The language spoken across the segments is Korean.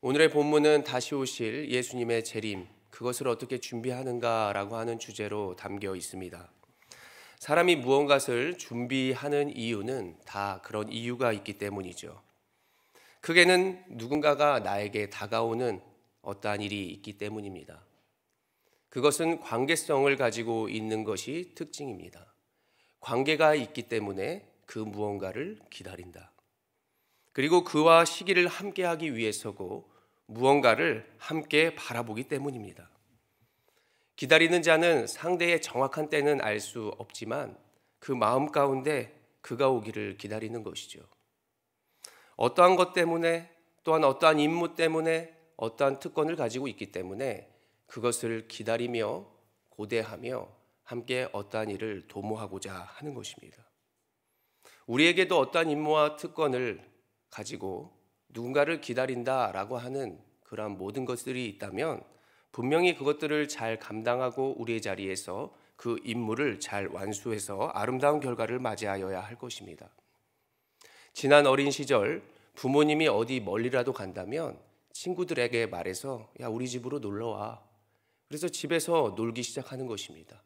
오늘의 본문은 다시 오실 예수님의 재림, 그것을 어떻게 준비하는가라고 하는 주제로 담겨 있습니다. 사람이 무언가를 준비하는 이유는 다 그런 이유가 있기 때문이죠. 크게는 누군가가 나에게 다가오는 어떠한 일이 있기 때문입니다. 그것은 관계성을 가지고 있는 것이 특징입니다. 관계가 있기 때문에 그 무언가를 기다린다. 그리고 그와 시기를 함께하기 위해서고 무언가를 함께 바라보기 때문입니다. 기다리는 자는 상대의 정확한 때는 알 수 없지만 그 마음 가운데 그가 오기를 기다리는 것이죠. 어떠한 것 때문에, 또한 어떠한 임무 때문에, 어떠한 특권을 가지고 있기 때문에 그것을 기다리며 고대하며 함께 어떠한 일을 도모하고자 하는 것입니다. 우리에게도 어떠한 임무와 특권을 가지고 누군가를 기다린다라고 하는 그러한 모든 것들이 있다면 분명히 그것들을 잘 감당하고 우리의 자리에서 그 임무를 잘 완수해서 아름다운 결과를 맞이하여야 할 것입니다. 지난 어린 시절 부모님이 어디 멀리라도 간다면 친구들에게 말해서 야, 우리 집으로 놀러 와. 그래서 집에서 놀기 시작하는 것입니다.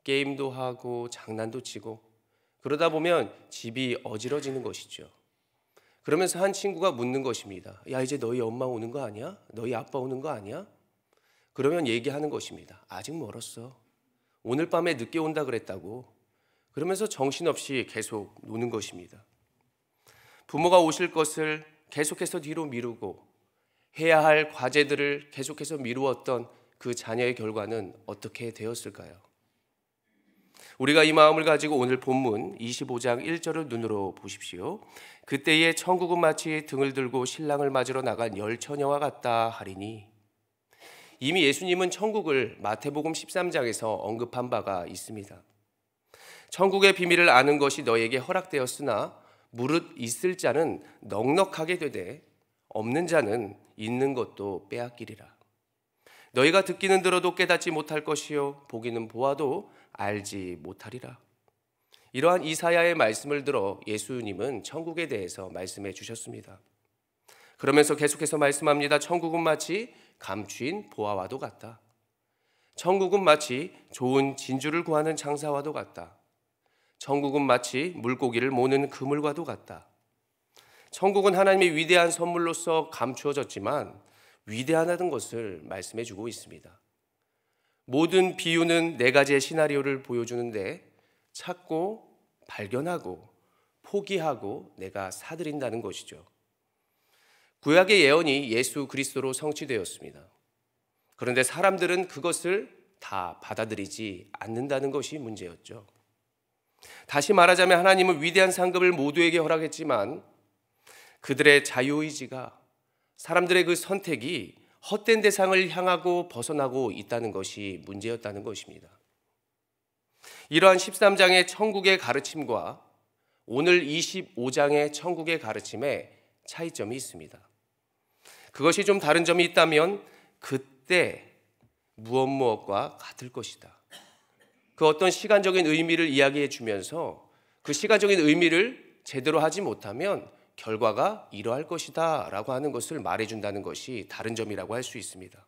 게임도 하고 장난도 치고 그러다 보면 집이 어지러지는 것이죠. 그러면서 한 친구가 묻는 것입니다. 야, 이제 너희 엄마 오는 거 아니야? 너희 아빠 오는 거 아니야? 그러면 얘기하는 것입니다. 아직 멀었어. 오늘 밤에 늦게 온다 그랬다고. 그러면서 정신없이 계속 노는 것입니다. 부모가 오실 것을 계속해서 뒤로 미루고 해야 할 과제들을 계속해서 미루었던 그 자녀의 결과는 어떻게 되었을까요? 우리가 이 마음을 가지고 오늘 본문 25장 1절을 눈으로 보십시오. 그때에 천국은 마치 등을 들고 신랑을 맞으러 나간 열 처녀와 같다 하리니. 이미 예수님은 천국을 마태복음 13장에서 언급한 바가 있습니다. 천국의 비밀을 아는 것이 너에게 허락되었으나 무릇 있을 자는 넉넉하게 되되 없는 자는 있는 것도 빼앗기리라. 너희가 듣기는 들어도 깨닫지 못할 것이요 보기는 보아도 알지 못하리라. 이러한 이사야의 말씀을 들어 예수님은 천국에 대해서 말씀해 주셨습니다. 그러면서 계속해서 말씀합니다. 천국은 마치 감추인 보화와도 같다. 천국은 마치 좋은 진주를 구하는 장사와도 같다. 천국은 마치 물고기를 모는 그물과도 같다. 천국은 하나님의 위대한 선물로서 감추어졌지만 위대하다는 것을 말씀해 주고 있습니다. 모든 비유는 네 가지의 시나리오를 보여주는데 찾고 발견하고 포기하고 내가 사들인다는 것이죠. 구약의 예언이 예수 그리스도로 성취되었습니다. 그런데 사람들은 그것을 다 받아들이지 않는다는 것이 문제였죠. 다시 말하자면 하나님은 위대한 상급을 모두에게 허락했지만 그들의 자유의지가, 사람들의 그 선택이 헛된 대상을 향하고 벗어나고 있다는 것이 문제였다는 것입니다. 이러한 13장의 천국의 가르침과 오늘 25장의 천국의 가르침에 차이점이 있습니다. 그것이 좀 다른 점이 있다면 그때 무엇과 같을 것이다. 그 어떤 시간적인 의미를 이야기해 주면서 그 시간적인 의미를 제대로 하지 못하면 결과가 이러할 것이다 라고 하는 것을 말해준다는 것이 다른 점이라고 할 수 있습니다.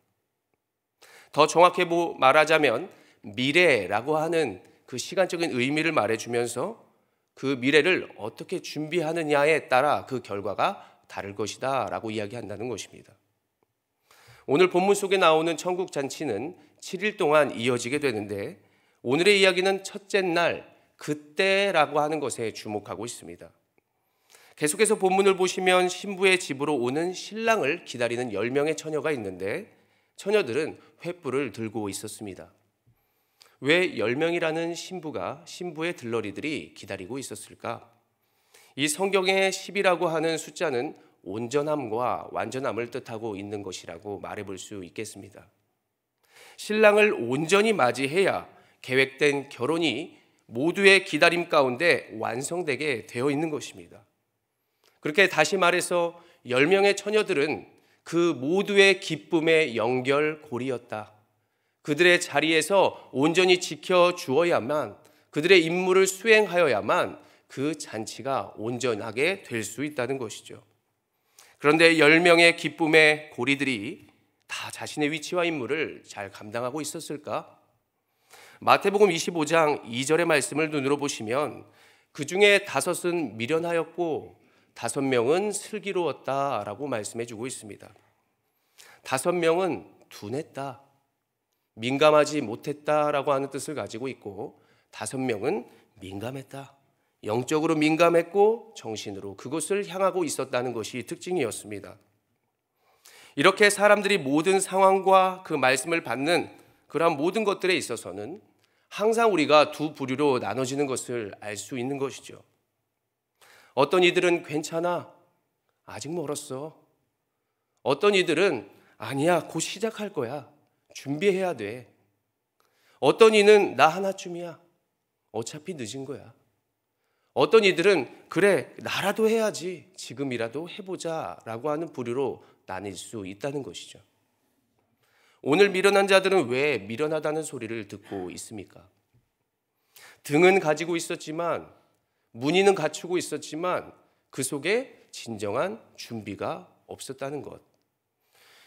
더 정확히 말하자면 미래라고 하는 그 시간적인 의미를 말해주면서 그 미래를 어떻게 준비하느냐에 따라 그 결과가 다를 것이다 라고 이야기한다는 것입니다. 오늘 본문 속에 나오는 천국 잔치는 7일 동안 이어지게 되는데 오늘의 이야기는 첫째 날 그때라고 하는 것에 주목하고 있습니다. 계속해서 본문을 보시면 신부의 집으로 오는 신랑을 기다리는 10명의 처녀가 있는데 처녀들은 횃불을 들고 있었습니다. 왜 10명이라는 신부의 들러리들이 기다리고 있었을까? 이 성경의 10이라고 하는 숫자는 온전함과 완전함을 뜻하고 있는 것이라고 말해볼 수 있겠습니다. 신랑을 온전히 맞이해야 계획된 결혼이 모두의 기다림 가운데 완성되게 되어 있는 것입니다. 그렇게 다시 말해서 10명의 처녀들은 그 모두의 기쁨의 연결고리였다. 그들의 자리에서 온전히 지켜주어야만, 그들의 임무를 수행하여야만 그 잔치가 온전하게 될 수 있다는 것이죠. 그런데 10명의 기쁨의 고리들이 다 자신의 위치와 임무를 잘 감당하고 있었을까? 마태복음 25장 2절의 말씀을 눈으로 보시면 그 중에 5은 미련하였고 5명은 슬기로웠다라고 말씀해 주고 있습니다. 5명은 둔했다, 민감하지 못했다라고 하는 뜻을 가지고 있고 5명은 민감했다, 영적으로 민감했고 정신으로 그곳을 향하고 있었다는 것이 특징이었습니다. 이렇게 사람들이 모든 상황과 그 말씀을 받는 그러한 모든 것들에 있어서는 항상 우리가 두 부류로 나눠지는 것을 알 수 있는 것이죠. 어떤 이들은 괜찮아, 아직 멀었어. 어떤 이들은 아니야, 곧 시작할 거야, 준비해야 돼. 어떤 이는 나 하나쯤이야, 어차피 늦은 거야. 어떤 이들은 그래, 나라도 해야지, 지금이라도 해보자 라고 하는 부류로 나뉠 수 있다는 것이죠. 오늘 미련한 자들은 왜 미련하다는 소리를 듣고 있습니까? 등은 가지고 있었지만, 문의는 갖추고 있었지만 그 속에 진정한 준비가 없었다는 것.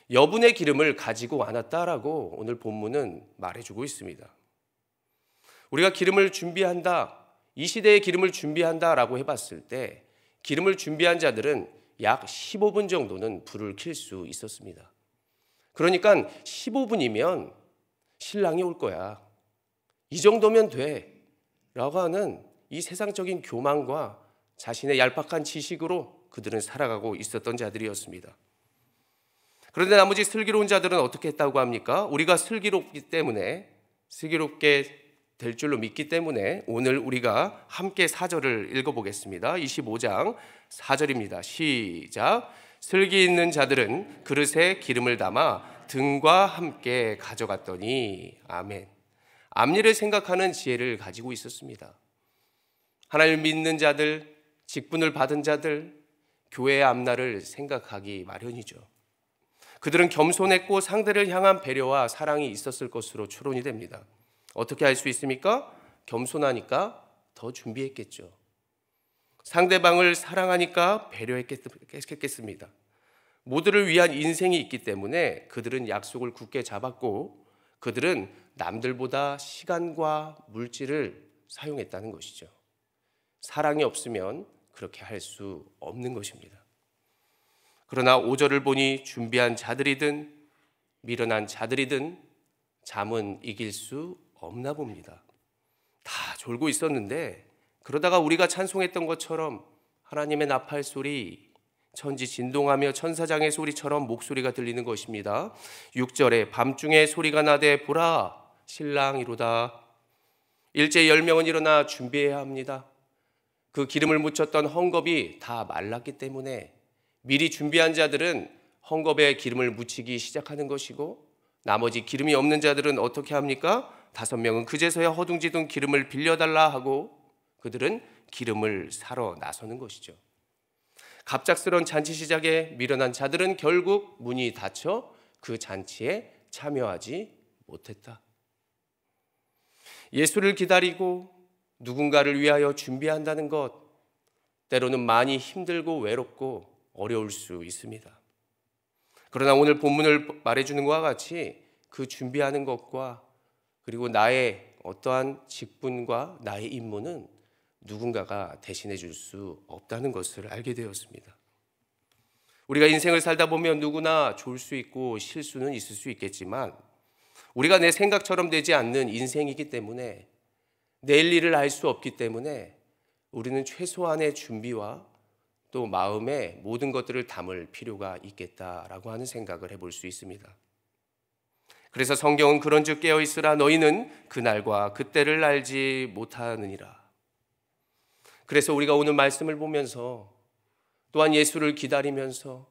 여분의 기름을 가지고 왔다라고 오늘 본문은 말해주고 있습니다. 우리가 기름을 준비한다, 이 시대에 기름을 준비한다라고 해봤을 때 기름을 준비한 자들은 약 15분 정도는 불을 켤 수 있었습니다. 그러니까 15분이면 신랑이 올 거야, 이 정도면 돼 라고 하는 이 세상적인 교만과 자신의 얄팍한 지식으로 그들은 살아가고 있었던 자들이었습니다. 그런데 나머지 슬기로운 자들은 어떻게 했다고 합니까? 우리가 슬기롭게 될 줄로 믿기 때문에 오늘 우리가 함께 4절을 읽어보겠습니다. 25장 4절입니다. 시작. 슬기 있는 자들은 그릇에 기름을 담아 등과 함께 가져갔더니, 아멘. 앞일을 생각하는 지혜를 가지고 있었습니다. 하나님을 믿는 자들, 직분을 받은 자들, 교회의 앞날을 생각하기 마련이죠. 그들은 겸손했고 상대를 향한 배려와 사랑이 있었을 것으로 추론이 됩니다. 어떻게 알 수 있습니까? 겸손하니까 더 준비했겠죠. 상대방을 사랑하니까 배려했겠습니다. 모두를 위한 인생이 있기 때문에 그들은 약속을 굳게 잡았고 그들은 남들보다 시간과 물질을 사용했다는 것이죠. 사랑이 없으면 그렇게 할 수 없는 것입니다. 그러나 5절을 보니 준비한 자들이든 미련한 자들이든 잠은 이길 수 없나 봅니다. 다 졸고 있었는데 그러다가 우리가 찬송했던 것처럼 하나님의 나팔 소리, 천지 진동하며 천사장의 소리처럼 목소리가 들리는 것입니다. 6절에 밤중에 소리가 나되 보라 신랑이로다. 일제 10명은 일어나 준비해야 합니다. 그 기름을 묻혔던 헝겊이 다 말랐기 때문에 미리 준비한 자들은 헝겊에 기름을 묻히기 시작하는 것이고 나머지 기름이 없는 자들은 어떻게 합니까? 5명은 그제서야 허둥지둥 기름을 빌려달라 하고 그들은 기름을 사러 나서는 것이죠. 갑작스러운 잔치 시작에 미련한 자들은 결국 문이 닫혀 그 잔치에 참여하지 못했다. 예수를 기다리고 누군가를 위하여 준비한다는 것, 때로는 많이 힘들고 외롭고 어려울 수 있습니다. 그러나 오늘 본문을 말해주는 것과 같이 그 준비하는 것과 그리고 나의 어떠한 직분과 나의 임무는 누군가가 대신해 줄 수 없다는 것을 알게 되었습니다. 우리가 인생을 살다 보면 누구나 좋을 수 있고 실수는 있을 수 있겠지만 우리가 내 생각처럼 되지 않는 인생이기 때문에 내일 일을 알 수 없기 때문에 우리는 최소한의 준비와 또 마음에 모든 것들을 담을 필요가 있겠다라고 하는 생각을 해볼 수 있습니다. 그래서 성경은 그런즉 깨어있으라 너희는 그날과 그때를 알지 못하느니라. 그래서 우리가 오늘 말씀을 보면서 또한 예수를 기다리면서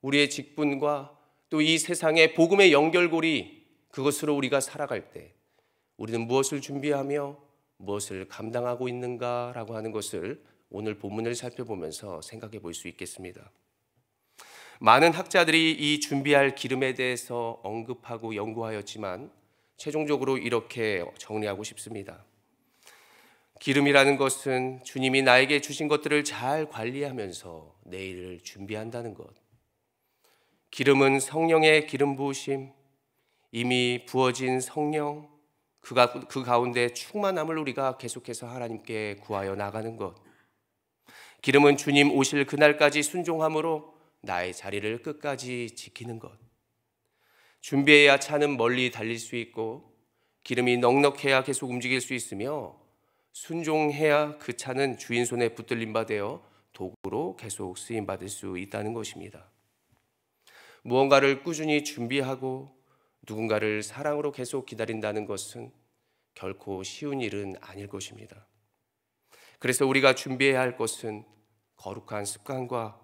우리의 직분과 또 이 세상의 복음의 연결고리 그것으로 우리가 살아갈 때 우리는 무엇을 준비하며 무엇을 감당하고 있는가라고 하는 것을 오늘 본문을 살펴보면서 생각해 볼 수 있겠습니다. 많은 학자들이 이 준비할 기름에 대해서 언급하고 연구하였지만 최종적으로 이렇게 정리하고 싶습니다. 기름이라는 것은 주님이 나에게 주신 것들을 잘 관리하면서 내일을 준비한다는 것. 기름은 성령의 기름 부으심, 이미 부어진 성령, 그 가운데 충만함을 우리가 계속해서 하나님께 구하여 나가는 것. 기름은 주님 오실 그날까지 순종함으로 나의 자리를 끝까지 지키는 것. 준비해야 차는 멀리 달릴 수 있고, 기름이 넉넉해야 계속 움직일 수 있으며, 순종해야 그 차는 주인 손에 붙들림 받아 도구로 계속 쓰임 받을 수 있다는 것입니다. 무언가를 꾸준히 준비하고 누군가를 사랑으로 계속 기다린다는 것은 결코 쉬운 일은 아닐 것입니다. 그래서 우리가 준비해야 할 것은 거룩한 습관과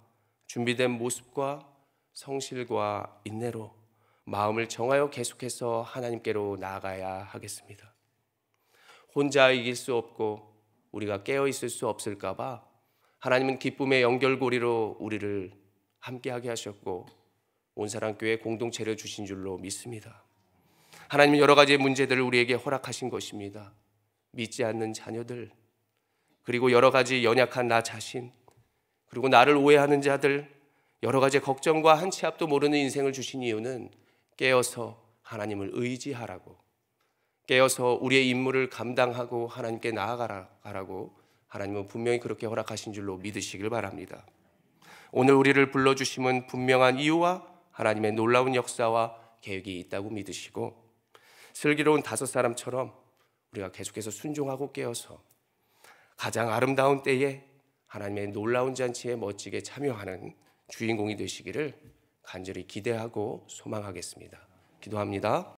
준비된 모습과 성실과 인내로 마음을 정하여 계속해서 하나님께로 나아가야 하겠습니다. 혼자 이길 수 없고 우리가 깨어 있을 수 없을까 봐 하나님은 기쁨의 연결고리로 우리를 함께하게 하셨고 온사랑교회 공동체를 주신 줄로 믿습니다. 하나님은 여러 가지 문제들을 우리에게 허락하신 것입니다. 믿지 않는 자녀들, 그리고 여러 가지 연약한 나 자신, 그리고 나를 오해하는 자들, 여러 가지 걱정과 한 치 앞도 모르는 인생을 주신 이유는 깨어서 하나님을 의지하라고, 깨어서 우리의 임무를 감당하고 하나님께 나아가라고 하나님은 분명히 그렇게 허락하신 줄로 믿으시길 바랍니다. 오늘 우리를 불러주심은 분명한 이유와 하나님의 놀라운 역사와 계획이 있다고 믿으시고, 슬기로운 5사람처럼 우리가 계속해서 순종하고 깨어서 가장 아름다운 때에 하나님의 놀라운 잔치에 멋지게 참여하는 주인공이 되시기를 간절히 기대하고 소망하겠습니다. 기도합니다.